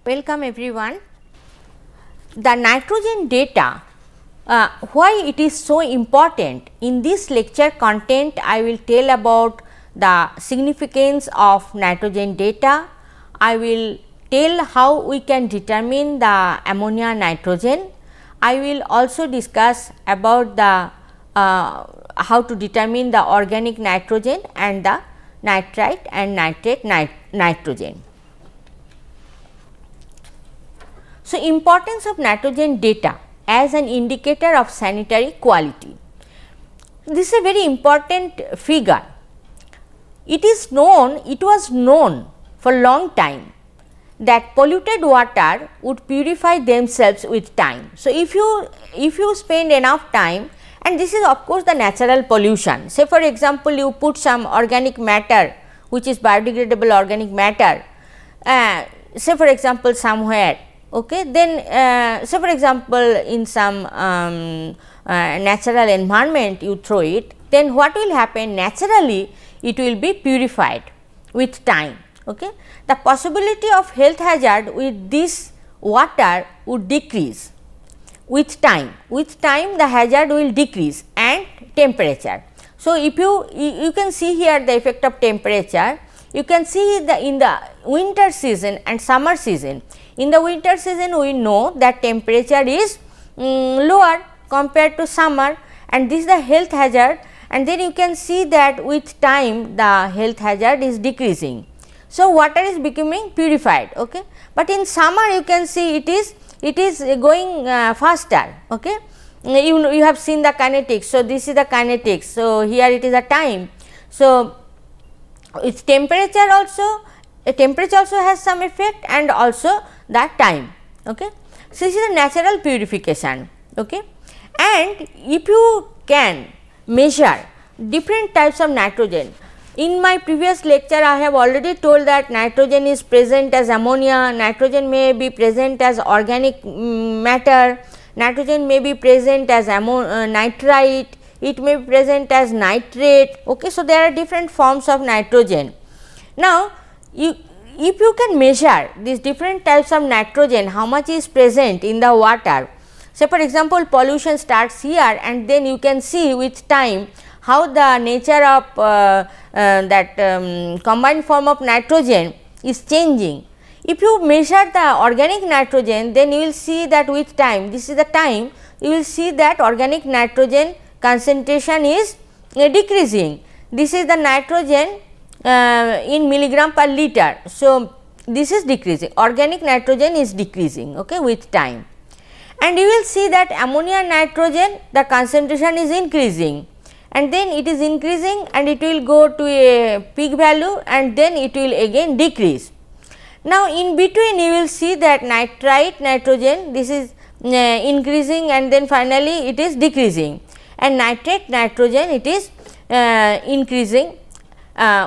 Welcome everyone. The nitrogen data, why it is so important? In this lecture content, I will tell about the significance of nitrogen data. I will tell how we can determine the ammonia nitrogen. I will also discuss about the how to determine the organic nitrogen and the nitrite and nitrate nitrogen. So, importance of nitrogen data as an indicator of sanitary quality. This is a very important figure. It was known for long time that polluted water would purify themselves with time. So, if you spend enough time, and this is of course the natural pollution, say for example, you put some organic matter which is biodegradable organic matter, say for example somewhere, okay, then say for example in some natural environment you throw it, then what will happen? Naturally it will be purified with time. Okay. The possibility of health hazard with this water would decrease with time. With time the hazard will decrease and temperature. So, if you can see here the effect of temperature, you can see in the winter season and summer season. In the winter season we know that temperature is lower compared to summer, and this is the health hazard, and then you can see that with time the health hazard is decreasing. So, water is becoming purified, okay. But in summer you can see it is going faster, okay. You have seen the kinetics. So, this is the kinetics. So, here it is a time. So, its temperature also has some effect, and also that time, okay. So, this is a natural purification, okay. And if you can measure different types of nitrogen, in my previous lecture I have already told that nitrogen is present as ammonia, nitrogen may be present as organic matter, nitrogen may be present as nitrite, it may be present as nitrate, okay. So, there are different forms of nitrogen. Now, if you can measure these different types of nitrogen, how much is present in the water, say for example, pollution starts here, and then you can see with time how the nature of that combined form of nitrogen is changing. If you measure the organic nitrogen, then you will see that with time, this is the time, you will see that organic nitrogen concentration is decreasing. This is the nitrogen in milligram per liter. So, this is decreasing, organic nitrogen is decreasing, okay, with time. And you will see that ammonia nitrogen, the concentration is increasing, and then it is increasing and it will go to a peak value, and then it will again decrease. Now, in between you will see that nitrite nitrogen, this is increasing, and then finally it is decreasing, and nitrate nitrogen, it is increasing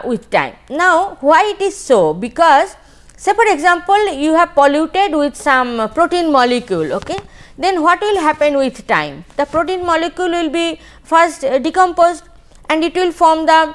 with time. Now, why it is so? Because say for example, you have polluted with some protein molecule, okay, then what will happen with time? The protein molecule will be first decomposed, and it will form the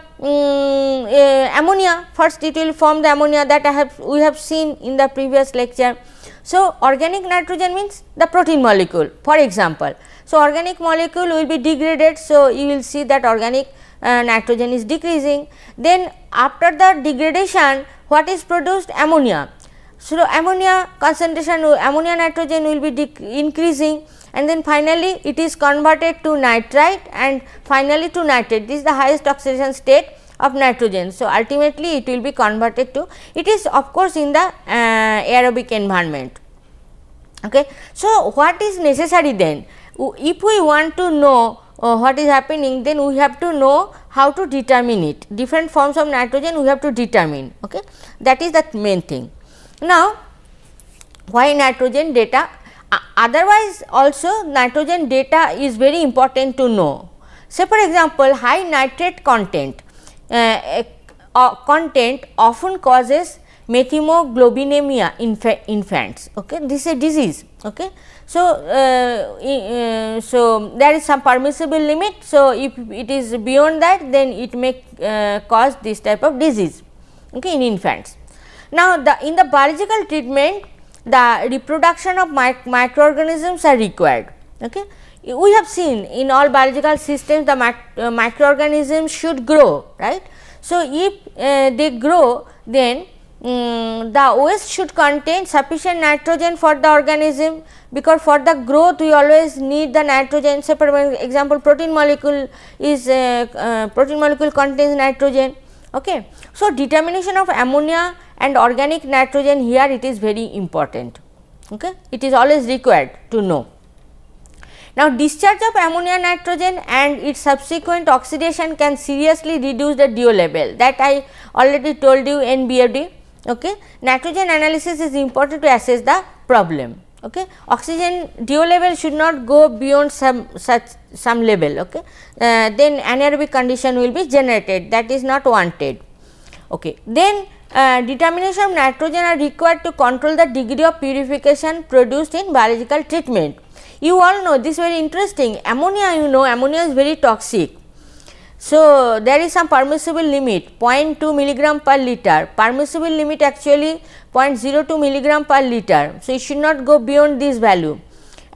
ammonia. First it will form the ammonia that we have seen in the previous lecture. So, organic nitrogen means the protein molecule, for example. So, organic molecule will be degraded. So, you will see that organic nitrogen is decreasing. Then after the degradation, what is produced? Ammonia. So, ammonia concentration, ammonia nitrogen will be increasing, and then finally it is converted to nitrite and finally to nitrate. This is the highest oxidation state of nitrogen. So, ultimately it will be converted to, it is of course in the aerobic environment, okay. So, what is necessary then? If we want to know what is happening, then we have to know how to determine it. Different forms of nitrogen we have to determine, okay. That is the main thing. Now, why nitrogen data? Otherwise also nitrogen data is very important to know. Say for example, high nitrate content often causes methemoglobinemia in infants, okay. This is a disease, okay. So, so there is some permissible limit. So, if it is beyond that, then it may cause this type of disease, okay, in infants. Now, in the biological treatment, the reproduction of microorganisms are required. Okay. We have seen in all biological systems the microorganisms should grow, right. So, if they grow, then the waste should contain sufficient nitrogen for the organism, because for the growth we always need the nitrogen. Say for example, protein molecule contains nitrogen. Okay. So, determination of ammonia and organic nitrogen, here it is very important. Okay. It is always required to know. Now, discharge of ammonia nitrogen and its subsequent oxidation can seriously reduce the DO level, that I already told you in BOD. Okay. Nitrogen analysis is important to assess the problem. Okay. Oxygen DO level should not go beyond some level. Okay. Then anaerobic condition will be generated, that is not wanted. Okay. Then determination of nitrogen are required to control the degree of purification produced in biological treatment. You all know this, very interesting. Ammonia, you know, ammonia is very toxic. So, there is some permissible limit 0.2 milligram per liter, permissible limit actually 0.02 milligram per liter. So, it should not go beyond this value,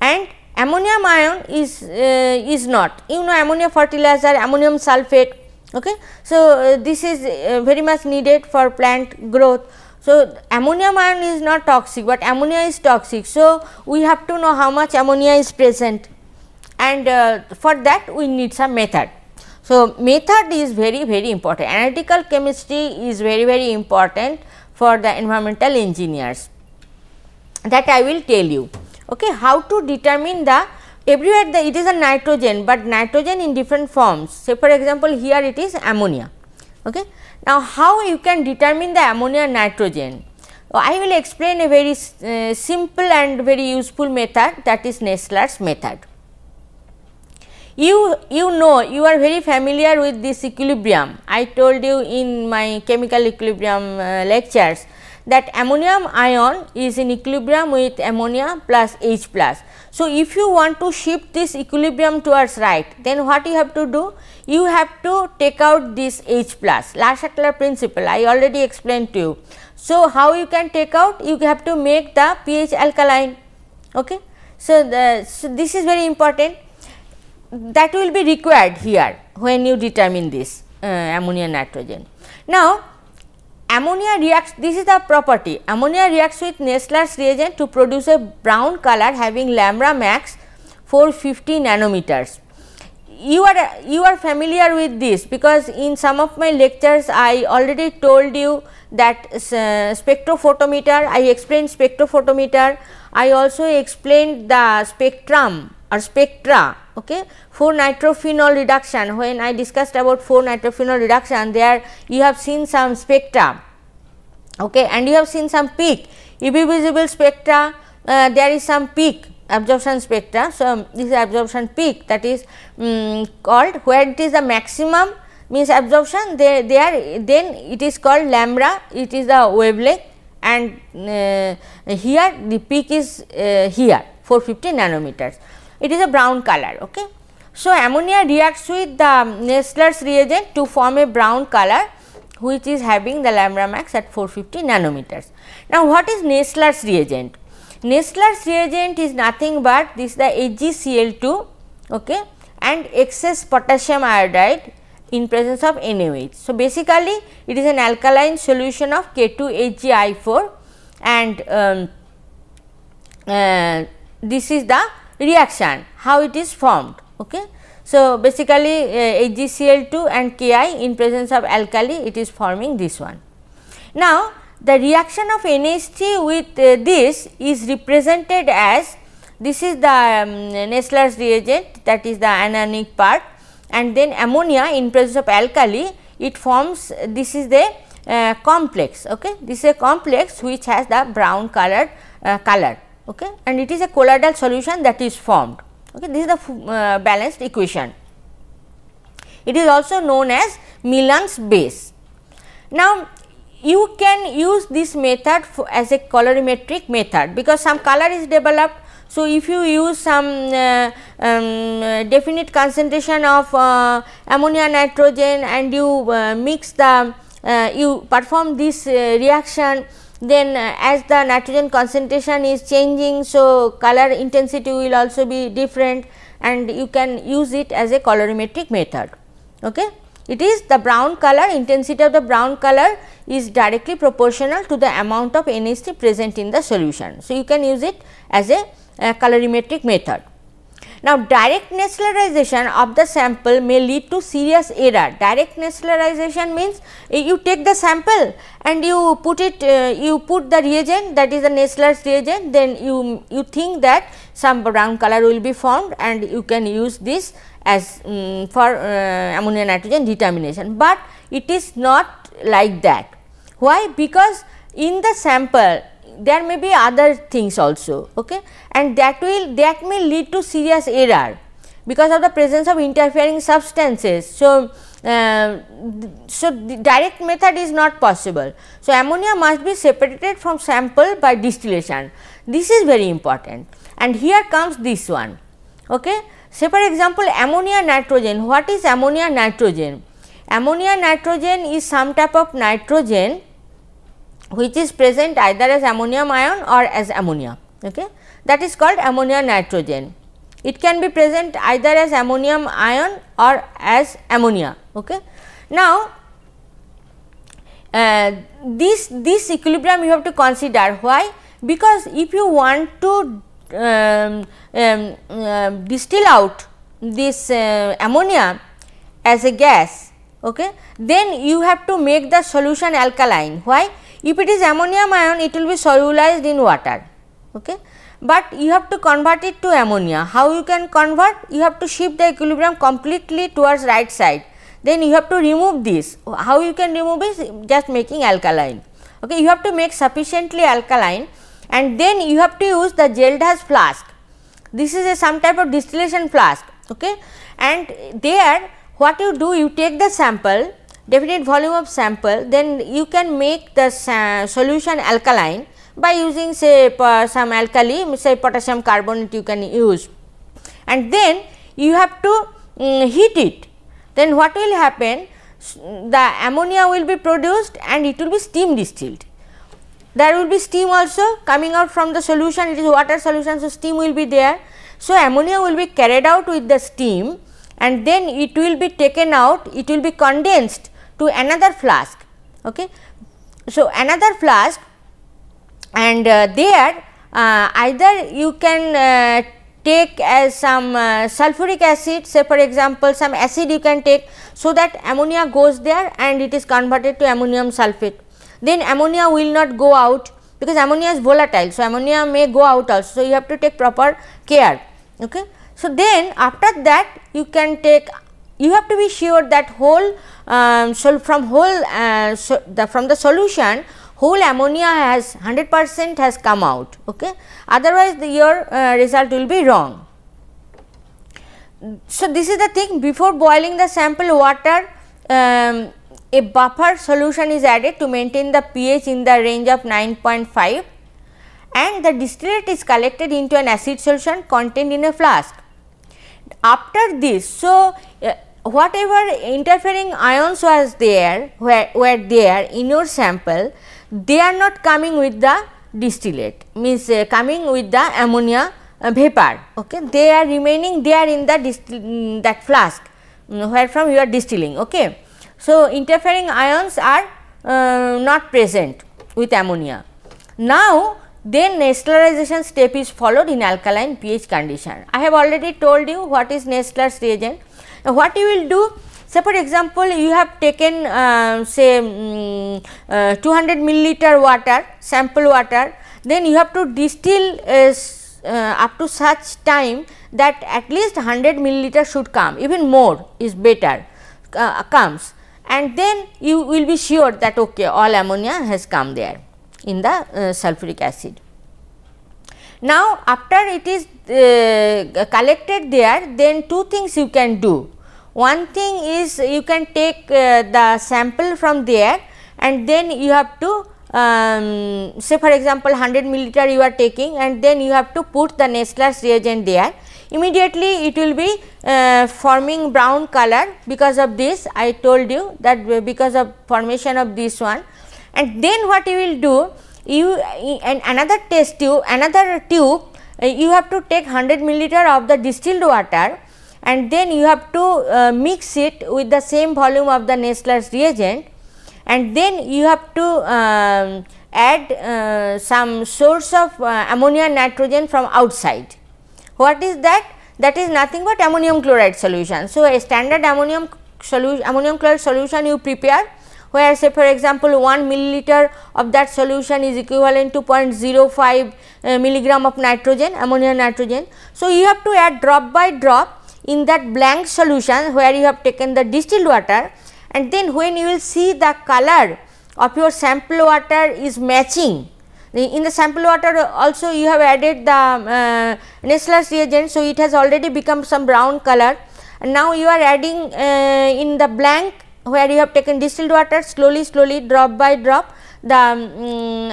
and ammonium ion is not, you know, ammonia fertilizer, ammonium sulphate. Okay. So, this is very much needed for plant growth. So, ammonium ion is not toxic, but ammonia is toxic. So, we have to know how much ammonia is present, and for that we need some method. So, method is very important. Analytical chemistry is very important for the environmental engineers, that I will tell you. Okay. How to determine the, everywhere it is a nitrogen, but nitrogen in different forms. Say for example, here it is ammonia. Okay. Now, how you can determine the ammonia and nitrogen? I will explain a very simple and very useful method, that is Nessler's method. You know, you are very familiar with this equilibrium. I told you in my chemical equilibrium lectures that ammonium ion is in equilibrium with ammonia plus H plus. So, if you want to shift this equilibrium towards right, then what you have to do? You have to take out this H plus, La-Sackler principle, I already explained to you. So, how you can take out? You have to make the pH alkaline. Okay. So, this is very important, that will be required here when you determine this ammonia nitrogen. Now, ammonia reacts, this is the property, ammonia reacts with Nessler's reagent to produce a brown color having lambda max 450 nanometers. You are familiar with this, because in some of my lectures I already told you that spectrophotometer, I explained spectrophotometer, I also explained the spectrum or spectra. Okay. 4-nitrophenol reduction, when I discussed about 4-nitrophenol reduction, there you have seen some spectra. Okay. And you have seen some peak, UV visible spectra, there is some peak absorption spectra. So, this is absorption peak, that is called, where it is the maximum means absorption, then it is called lambda, it is the wavelength, and here the peak is here 450 nanometers, it is a brown color. Okay. So, ammonia reacts with the Nessler's reagent to form a brown color, which is having the lambda max at 450 nanometers. Now, what is Nessler's reagent? Nessler's reagent is nothing but this, the HgCl2, okay, and excess potassium iodide in presence of NaOH. So, basically it is an alkaline solution of K2HgI4, and this is the reaction, how it is formed. Okay. So, basically HgCl2 and Ki in presence of alkali, it is forming this one. Now, the reaction of NH3 with this is represented as, this is the Nessler's reagent, that is the anionic part, and then ammonia in presence of alkali, it forms, this is the complex. Okay. This is a complex which has the brown colored color, okay, and it is a colloidal solution that is formed. Okay. This is the balanced equation. It is also known as Milan's base. Now, you can use this method as a colorimetric method, because some color is developed. So, if you use some definite concentration of ammonia nitrogen and you mix the you perform this reaction then as the nitrogen concentration is changing, so color intensity will also be different, and you can use it as a colorimetric method. Okay. It is the brown color, intensity of the brown color is directly proportional to the amount of NH3 present in the solution. So, you can use it as a colorimetric method. Now, direct Nesslerization of the sample may lead to serious error. Direct Nesslerization means you take the sample and you put it, you put the reagent, that is the Nessler's reagent, then you think that some brown color will be formed and you can use this as for ammonia nitrogen determination, but it is not like that. Why? Because in the sample there may be other things also, okay, and that may lead to serious error because of the presence of interfering substances. So, the direct method is not possible. So, ammonia must be separated from sample by distillation. This is very important, and here comes this one. Okay. Say for example, ammonia nitrogen. What is ammonia nitrogen? Ammonia nitrogen is some type of nitrogen which is present either as ammonium ion or as ammonia. Okay. That is called ammonia nitrogen. It can be present either as ammonium ion or as ammonia. Okay. Now, this equilibrium you have to consider. Why? Because if you want to distill out this ammonia as a gas, okay, then you have to make the solution alkaline. Why? If it is ammonium ion, it will be solubilized in water, okay, but you have to convert it to ammonia. How you can convert? You have to shift the equilibrium completely towards right side, then you have to remove this. How you can remove it? Just making alkaline. Okay, you have to make sufficiently alkaline, and then you have to use the Geldas flask. This is some type of distillation flask, okay, and there what you do, you take the sample, definite volume of sample, then you can make the solution alkaline by using say some alkali, say potassium carbonate you can use, and then you have to heat it. Then what will happen? The ammonia will be produced and it will be steam distilled. There will be steam also coming out from the solution, it is water solution, so steam will be there. So, ammonia will be carried out with the steam, and then it will be taken out, it will be condensed to another flask. Okay. So, another flask, and there either you can take as some sulfuric acid, say for example, some acid you can take, so that ammonia goes there and it is converted to ammonium sulphate. Then ammonia will not go out because ammonia is volatile. So, ammonia may go out also. So, you have to take proper care. Okay. So, then after that you can take, you have to be sure that whole from the solution whole ammonia has 100% has come out. Okay. Otherwise, your result will be wrong. So, this is the thing, before boiling the sample water, a buffer solution is added to maintain the pH in the range of 9.5, and the distillate is collected into an acid solution contained in a flask. After this, so whatever interfering ions was there, were there in your sample, they are not coming with the distillate, means coming with the ammonia vapor. Okay. They are remaining there in the that flask where from you are distilling. Okay. So, interfering ions are not present with ammonia. Now, then Nesslerization step is followed in alkaline pH condition. I have already told you what is Nessler's reagent. Now, what you will do, say for example, you have taken say 200 milliliter water, sample water, then you have to distill up to such time that at least 100 milliliter should come, even more is better comes, and then you will be sure that okay, all ammonia has come there in the sulfuric acid. Now, after it is collected there, then two things you can do. One thing is you can take the sample from there, and then you have to say for example 100 milliliter you are taking, and then you have to put the Nessler's reagent there. Immediately it will be forming brown color because of this, I told you that because of formation of this one. And then what you will do, you and another test tube, you have to take 100 milliliter of the distilled water, and then you have to mix it with the same volume of the Nessler's reagent, and then you have to add some source of ammonia and nitrogen from outside. What is that? That is nothing but ammonium chloride solution. So, a standard ammonium chloride solution you prepare, where say for example 1 milliliter of that solution is equivalent to 0.05 milligram of nitrogen, ammonia nitrogen. So, you have to add drop by drop in that blank solution where you have taken the distilled water, and then when you will see the color of your sample water is matching. In the sample water also you have added the Nessler's reagent. So, it has already become some brown color, and now you are adding in the blank where you have taken distilled water, slowly drop by drop the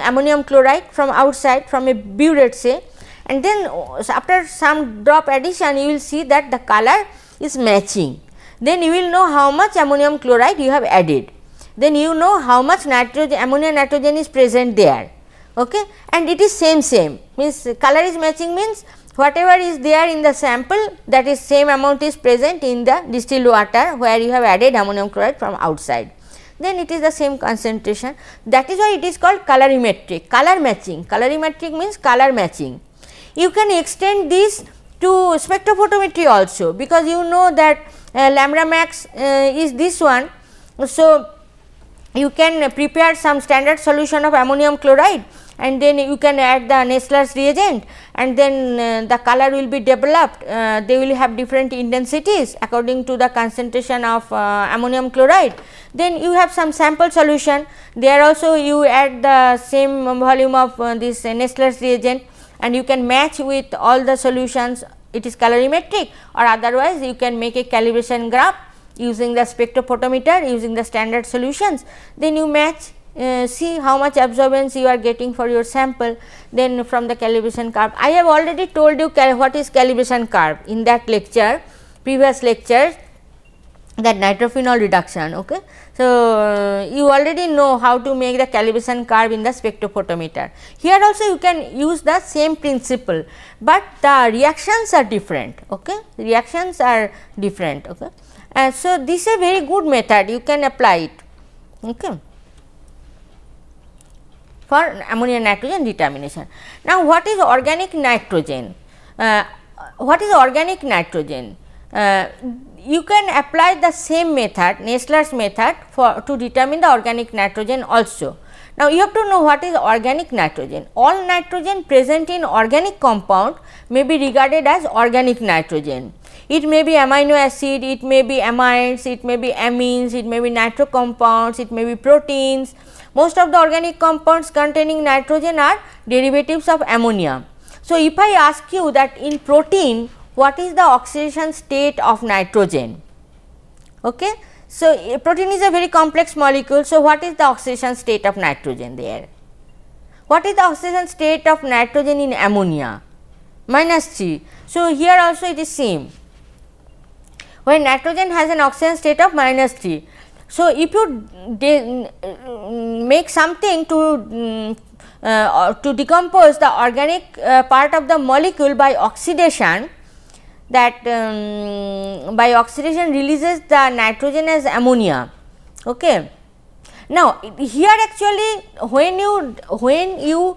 ammonium chloride from outside, from a burette say, and then after some drop addition you will see that the color is matching. Then you will know how much ammonium chloride you have added, then you know how much nitrogen, ammonia nitrogen is present there. Okay. And it is same means color is matching, means whatever is there in the sample, that is same amount is present in the distilled water where you have added ammonium chloride from outside, then it is the same concentration. That is why it is called colorimetric, color matching. Colorimetric means color matching. You can extend this to spectrophotometry also, because you know that lambda max is this one. So, you can prepare some standard solution of ammonium chloride, and then you can add the Nessler's reagent, and then the color will be developed. They will have different intensities according to the concentration of ammonium chloride. Then you have some sample solution, there also you add the same volume of this Nessler's reagent, and you can match with all the solutions, it is colorimetric, or otherwise you can make a calibration graph using the spectrophotometer, using the standard solutions. Then you match, see how much absorbance you are getting for your sample. Then from the calibration curve, I have already told you what is calibration curve in that lecture, previous lecture, that nitrophenol reduction. Okay. So, you already know how to make the calibration curve in the spectrophotometer. Here also you can use the same principle, but the reactions are different. Okay. Reactions are different. Okay. So, this is a very good method, you can apply it. Okay, for ammonia nitrogen determination. Now, what is organic nitrogen? What is organic nitrogen? You can apply the same method, Nessler's method, to determine the organic nitrogen also. Now, you have to know what is organic nitrogen. All nitrogen present in organic compound may be regarded as organic nitrogen. It may be amino acid, it may be amides, it may be amines, it may be nitro compounds, it may be proteins. Most of the organic compounds containing nitrogen are derivatives of ammonia. So, if I ask you that in protein, what is the oxidation state of nitrogen? Okay. So, protein is a very complex molecule. So, what is the oxidation state of nitrogen there? What is the oxidation state of nitrogen in ammonia? -3. So, here also it is same, when nitrogen has an oxidation state of -3. So, if you make something to decompose the organic part of the molecule by oxidation, that by oxidation releases the nitrogen as ammonia. Okay. Now, here actually when you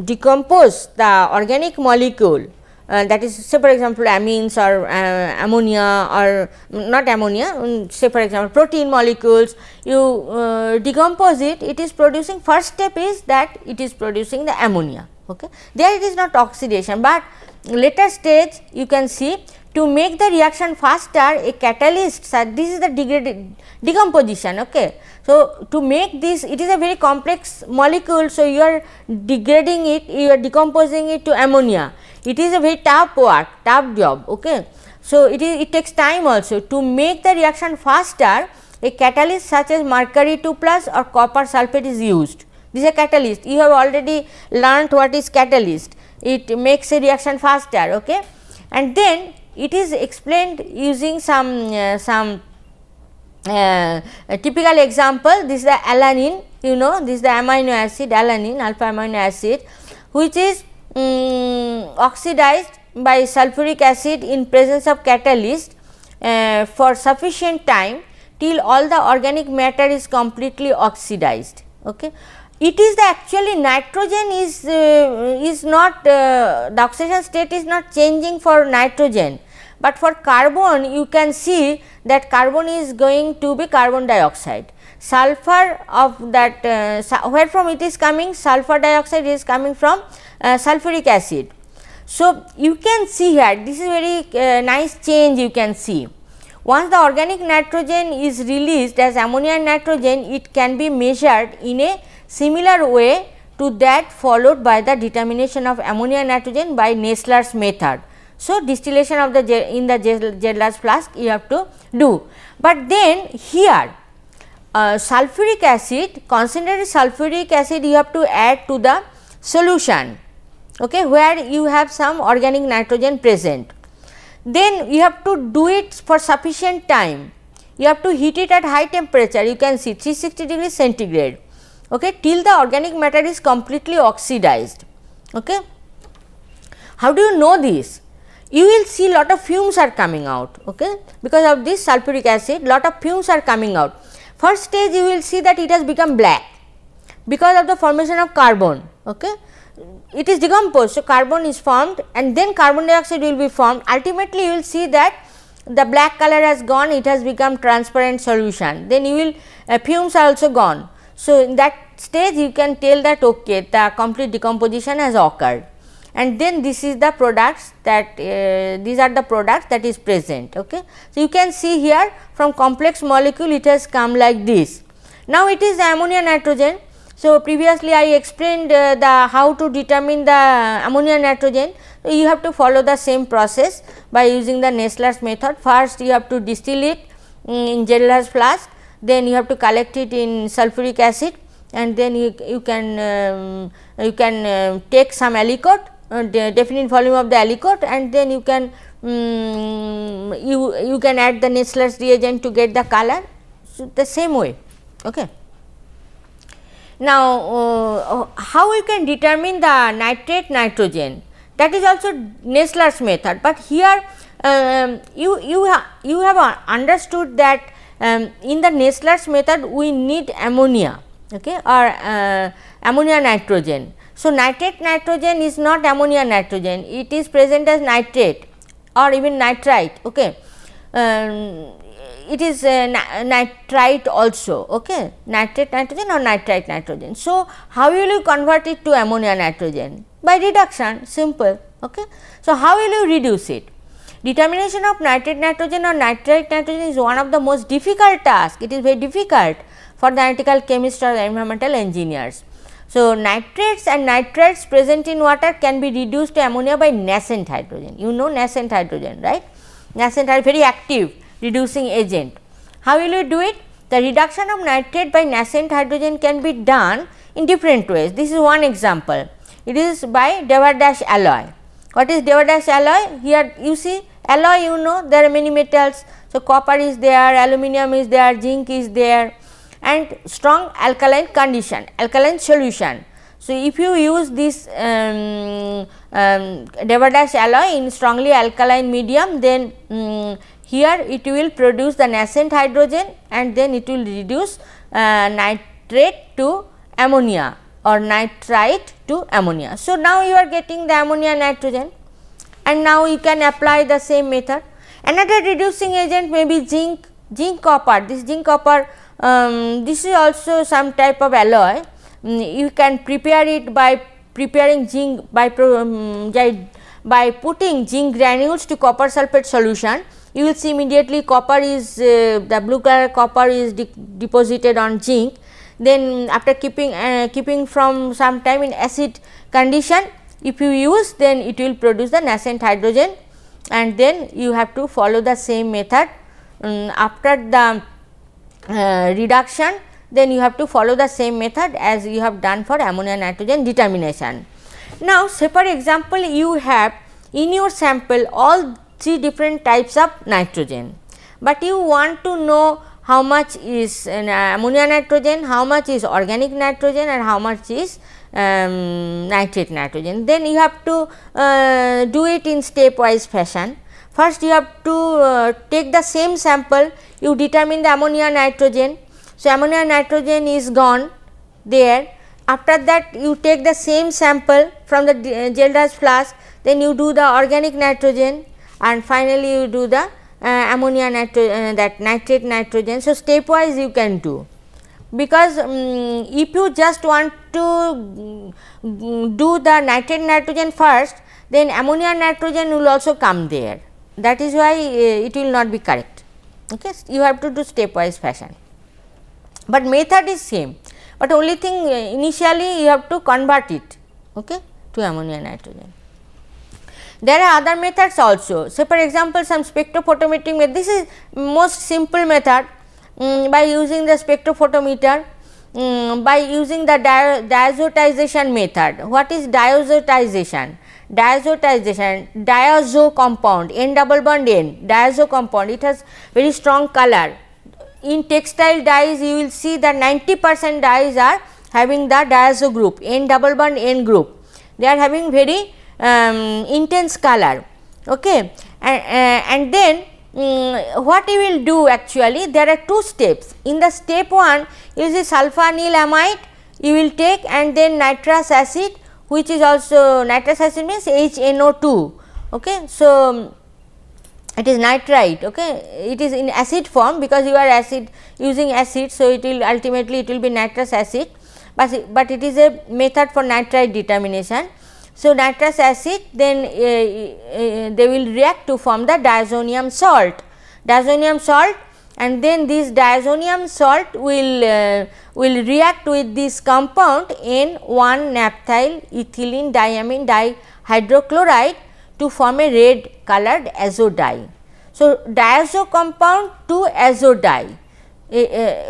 decompose the organic molecule, that is say for example amines or ammonia, or not ammonia, say for example protein molecules, you decompose it, it is producing, first step is that it is producing the ammonia. Okay. There it is not oxidation, but later stage you can see, to make the reaction faster, a catalyst, this is the decomposition. Okay. So, to make this, it is a very complex molecule. So, you are degrading it, you are decomposing it to ammonia. It is a very tough work, tough job. Okay. So, it takes time also. To make the reaction faster, a catalyst such as mercury 2 plus or copper sulphate is used. This is a catalyst. You have already learnt what is catalyst. It makes a reaction faster. Okay. And then it is explained using some typical example. This is the alanine. you know, this is the amino acid alanine, alpha amino acid, which is oxidized by sulfuric acid in presence of catalyst for sufficient time till all the organic matter is completely oxidized. Okay. It is the actually nitrogen is not the oxidation state is not changing for nitrogen, but for carbon you can see that carbon is going to be carbon dioxide. Sulfur of that where from it is coming, sulfur dioxide is coming from sulfuric acid. So, you can see here this is very nice change you can see. Once the organic nitrogen is released as ammonia and nitrogen, it can be measured in a similar way to that followed by the determination of ammonia and nitrogen by Nessler's method. So, distillation of the in the Gedler's flask you have to do, but then here sulfuric acid, concentrated sulfuric acid you have to add to the solution, okay, where you have some organic nitrogen present. Then you have to do it for sufficient time, you have to heat it at high temperature, you can see 360 degrees centigrade, okay, till the organic matter is completely oxidized. Okay. How do you know this? You will see lot of fumes are coming out, okay, because of this sulfuric acid lot of fumes are coming out. First stage you will see that it has become black because of the formation of carbon, okay. It is decomposed, so carbon is formed and then carbon dioxide will be formed. Ultimately, you will see that the black color has gone, it has become transparent solution, then you will fumes are also gone. So, in that stage you can tell that okay, the complete decomposition has occurred, and then this is the products that these are the products that is present. Okay. So, you can see here from complex molecule it has come like this. Now, it is ammonia nitrogen. So, previously I explained the how to determine the ammonia nitrogen. So, you have to follow the same process by using the Nessler's method. First you have to distill it in Gedler's flask, then you have to collect it in sulfuric acid, and then you can take some aliquot, definite volume of the aliquot, and then you can you can add the Nessler's reagent to get the color. So, the same way. Okay. Now, how we can determine the nitrate nitrogen, that is also Nessler's method, but here you have understood that in the Nessler's method we need ammonia, okay, or ammonia nitrogen. So, nitrate nitrogen is not ammonia nitrogen, it is present as nitrate or even nitrite, okay. It is nitrite also, okay, nitrate nitrogen or nitrite nitrogen. So, how will you convert it to ammonia nitrogen? By reduction, simple. Okay. So, how will you reduce it? Determination of nitrate nitrogen or nitrite nitrogen is one of the most difficult tasks. It is very difficult for the analytical chemists or environmental engineers. So, nitrates and nitrites present in water can be reduced to ammonia by nascent hydrogen. You know nascent hydrogen, right? Nascent are very active reducing agent. How will you do it? The reduction of nitrate by nascent hydrogen can be done in different ways. This is one example. It is by Devardash alloy. What is Devardash alloy? Here you see alloy, you know there are many metals. So, copper is there, aluminum is there, zinc is there, and strong alkaline condition, alkaline solution. So, if you use this Devardash alloy in strongly alkaline medium, then here it will produce the nascent hydrogen and then it will reduce nitrate to ammonia or nitrite to ammonia. So, now you are getting the ammonia nitrogen, and now you can apply the same method. Another reducing agent may be zinc copper. This zinc copper, this is also some type of alloy. You can prepare it by preparing zinc by putting zinc granules to copper sulphate solution. You will see immediately copper is the blue color copper is deposited on zinc. Then after keeping from some time in acid condition, if you use, then it will produce the nascent hydrogen, and then you have to follow the same method. After the reduction, then you have to follow the same method as you have done for ammonia nitrogen determination. Now, say for example, you have in your sample all 3 different types of nitrogen, but you want to know how much is ammonia nitrogen, how much is organic nitrogen and how much is nitrate nitrogen. Then you have to do it in stepwise fashion. First you have to take the same sample, you determine the ammonia nitrogen. So, ammonia nitrogen is gone there. After that you take the same sample from the Gelder's flask, then you do the organic nitrogen and finally you do the ammonia nitrogen, that nitrate nitrogen. So, stepwise you can do, because if you just want to do the nitrate nitrogen first, then ammonia nitrogen will also come there. That is why it will not be correct. Okay. You have to do stepwise fashion, but method is same, but only thing initially you have to convert it, okay, to ammonia nitrogen. There are other methods also. So, for example, some spectrophotometric method. This is most simple method by using the spectrophotometer, by using the diazotization method. What is diazotization? Diazotization, diazo compound, N double bond N, diazo compound, it has very strong color. In textile dyes you will see that 90% dyes are having the diazo group, N double bond N group, they are having very intense color, okay. And then what you will do actually, there are two steps. In the step 1 you see sulfanylamide you will take, and then nitrous acid, which is also nitrous acid means HNO2, okay. So, it is nitrite, okay. It is in acid form because you are using acid. So, it will ultimately it will be nitrous acid, but it is a method for nitrite determination. So, nitrous acid, then they will react to form the diazonium salt, and then this diazonium salt will react with this compound N1-naphthyl ethylene diamine dihydrochloride to form a red colored azo dye. So, diazo compound to azo dye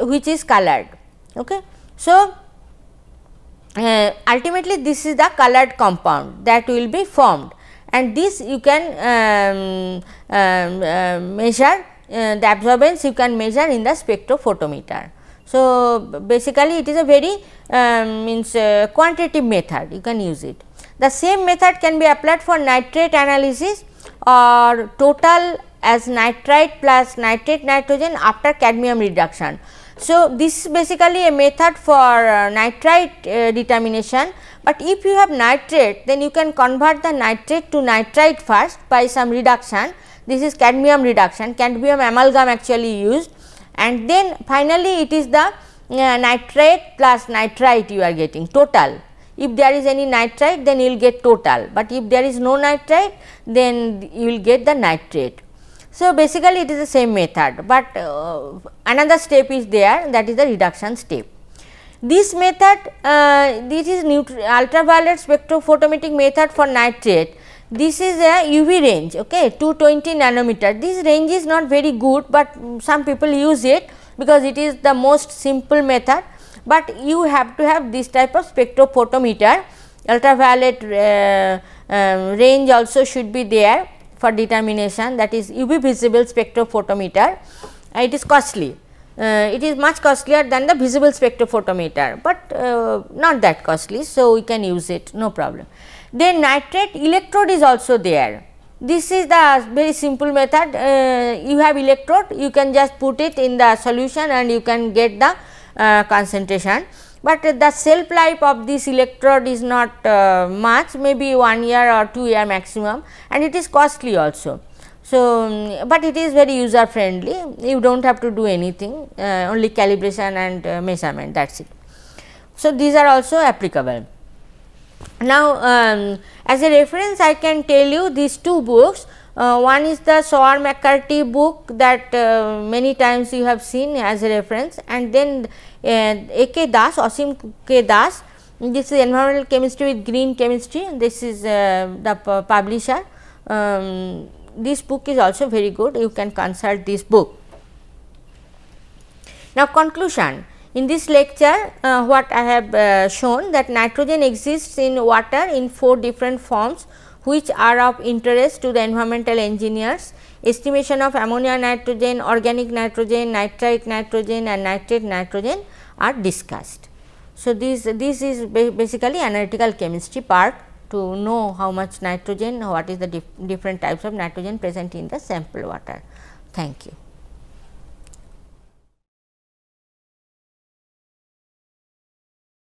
which is colored, okay. So, ultimately this is the colored compound that will be formed, and this you can measure the absorbance, you can measure in the spectrophotometer. So, basically it is a very quantitative method, you can use it. The same method can be applied for nitrate analysis or total as nitrite plus nitrate nitrogen after cadmium reduction. So, this is basically a method for nitrite determination, but if you have nitrate, then you can convert the nitrate to nitrite first by some reduction. This is cadmium reduction, cadmium amalgam actually used, and then finally it is the nitrate plus nitrite you are getting total. If there is any nitrite, then you will get total, but if there is no nitrite, then you will get the nitrate. So, basically it is the same method, but another step is there, that is the reduction step. This method, this is ultraviolet spectrophotometric method for nitrate. This is a UV range, okay, 220 nanometer. This range is not very good, but some people use it because it is the most simple method, but you have to have this type of spectrophotometer. Ultraviolet range also should be there for determination, that is UV visible spectrophotometer. It is costly, it is much costlier than the visible spectrophotometer, but not that costly. So, we can use it, no problem. Then nitrate electrode is also there. This is the very simple method. You have electrode, you can just put it in the solution and you can get the concentration, but the shelf life of this electrode is not much, maybe 1 year or 2 year maximum, and it is costly also. So, but it is very user friendly, you do not have to do anything, only calibration and measurement, that is it. So, these are also applicable. Now, as a reference I can tell you these two books. One is the Sauer-McCarty book that many times you have seen as a reference, and then A.K. Das, Asim K. Das, this is environmental chemistry with green chemistry, this is the publisher. This book is also very good, you can consult this book. Now, conclusion. In this lecture, what I have shown, that nitrogen exists in water in 4 different forms which are of interest to the environmental engineers. estimation of ammonia nitrogen, organic nitrogen, nitrite nitrogen and nitrate nitrogen are discussed. So, this is basically analytical chemistry part to know how much nitrogen, what is the different types of nitrogen present in the sample water. Thank you.